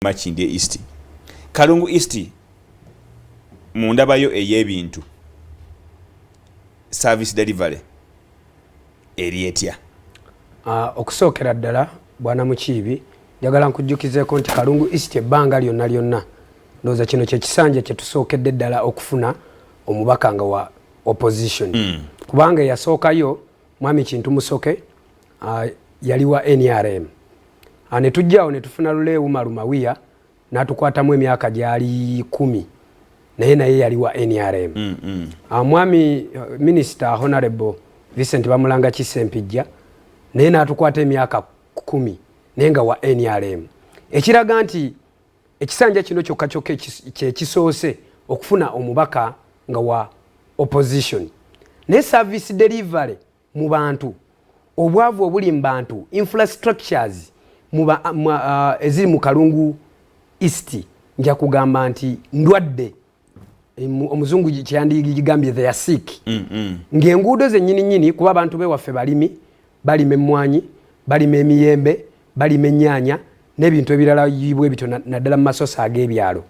Makindye East. Kalungu East mundabayo eyebintu service delivery erietya. Okusookera ddala bwana Mukiibi njagala nkujjukizeko nti Kalungu East ebbanga lyonna ndowooza kino kye kisanja kye tusookedde ddala okufuna omubaka nga wa opposition. Kubanga yasookayo Mwami Kintu Musoke yali wa NRM. Ne tujjaawo ne tufuna Luleewu Malumawiya n'atukwatamu emyaka gyali 10 naye yali wa NRM. Mwami Minister Honorable Vincent Bamulanga Kisempijja naye n'atukwata emyaka 10 naye nga wa NRM. Ekiraga nti ekisanja kino kyokka kye kisoose okufuna omubaka nga wa opposition. Ne service delivery mu bantu obwavu obuli mu bantu infrastructures eziri mu Kalungu East nja kugamba nti ndwadde omuzungu kyandiyigambye they are sick. Ng'enguudo zennyini kuba abantu bewaffe balima emmwanyi, balima emiyembe, balima ennyaanya n'ebintu ebirala yibwe bito naddala mu masosa ag'ebyalo.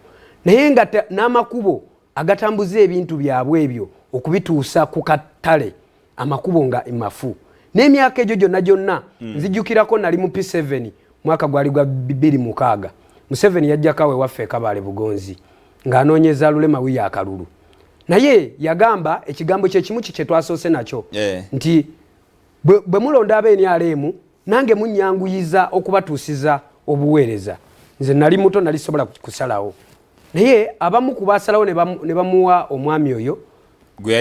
Naye nga n'amakubo agatambuza ebintu byabwe ebyo okubituusa ku katale amakubo nga mafu. N'emyaka egyo gyonna nzijjukirako nali mu P7 mwaka gwali gwa 2006. Museveni yajjako awe waffe Kabale Bugonzi ng'anoonyeza Lulema wiya akalulu. Naye yagamba ekigambo kye kimu kye twasoose nakyo nti bwe mulonda NRM nange munnyanguyiza okubatuusiza obuweereza. Nze nali muto nali sobola kusalawo. Naye abamu ku baasalawo ne bamuwa omwami oyo gwe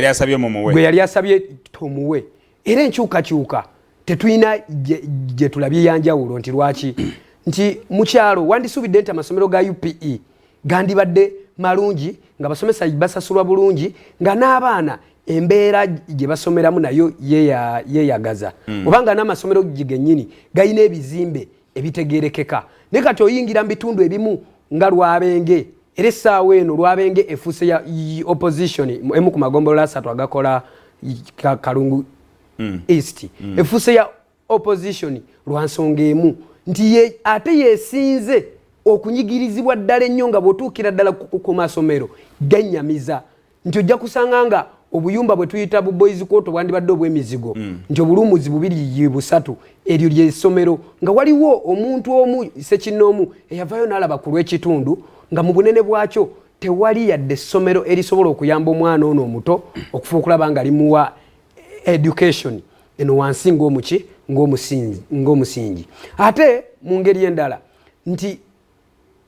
yali asabye tumuwe. Era enkyukakyuka tetulina gye tulabye yanjawulo nti lwaki nti mu kyalo wandisuubidde nti amasomero ga UPE gandibadde malungi nga basomesa basasulwa bulungi nga n'abaana embeera gye basomeramu nayo yeeyagaza. Obanga n'amasomero gennyini galina ebizimbe ebitegeerekeka. Ne kati oyingira mu bitundu ebimu nga Lwabenge era essaawa eno Lwabenge efuuse ya opposition emu ku magombolola 3 agakola Kalungu East. Efuuse ya opposition lwa nsonga emu nti ate yeesinze okunyigirizibwa ddala ennyo nga bw'otuukira ddala ku masomero gannyamiza nti ojja kusanga nga obuyumba bwe tuyita bu boys quarter bwandibadde obw'emizigo nti obulumuzi 2-3 eryo ly'essomero nga waliwo omuntu omu sekinnoomu eyavaayo n'alaba ku lw'ekitundu nga mu bunene bwakyo tewali yadde essomero erisobola okuyamba omwana ono omuto okufa okulaba nga limuwa education eno wansi ng'omusingi. Ate mu ngeri endala nti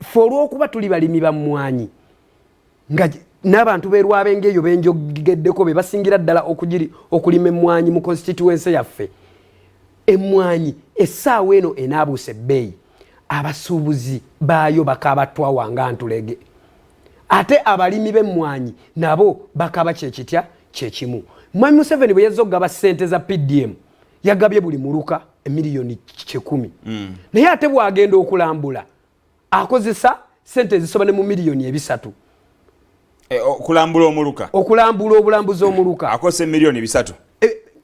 ffe olw'okuba tuli balimi bammwanyi nga n'abantu b'e Lwabenge eyo benjogeddeko be basingira ddala okulima emmwanyi mu constituency yaffe. Emmwanyi essaawa eno enaabuuse ebbeeyi, abasuubuzi baayo bakaaba twawanga ntulege. Ate abalimi b'emmwanyi nabo bakaaba kyekitya kyekimu. Mwami Museveni bwe yazza okugaba ssente za PDM yagabye buli muluka emiliyoni 10. Naye ate bw'agenda okulambula akozesa ssente ezisoba ne mu miliyoni 3. Okulambula omuluka. Okulambula obulambuzi omuluka. Akose miliyoni 3.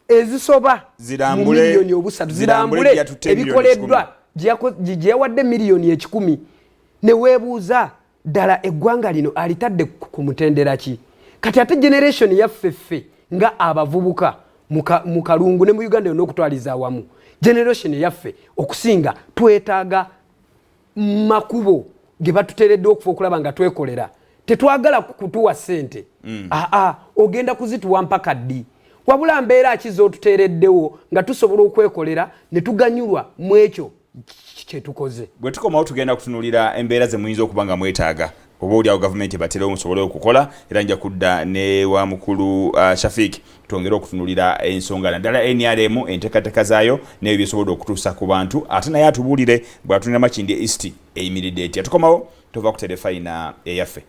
Ezisoba mu miliyoni 3 zirambule ebikoleddwa gye yawadde miliyoni 10. Ne weebuuza ddala eggwanga lino alitadde ku mutendera ki? Kati ate generation yaffeffe nga abavubuka mu Kalungu ne mu Uganda yonna okutwaliza awamu. Generation yaffe okusinga twetaaga makubo ge batuteeredde okufa okulaba nga twekolera. Tetwagala kutuwa ssente. Ogenda kuzituwa mpaka ddi. Wabula mbeera ki z'otuteereddewo nga tusobola okwekolera ne tuganyulwa mu ekyo kye tukoze. Bwe tukomawo tugenda kutunuulira embeera ze muyinza okuba nga mwetaaga oba oliawo gavumenti ebaterewo musobole okukola era nja kudda ne wa mukulu Shafik twongere okutunuulira ensonga naddala NRM enteekateeka zaayo n'ebyo byesobodde okutuusa ku bantu ate naye atubuulire bw'atunira Makindye East eyimiridde etya. Tukomawo tova ku terefayina eyaffe.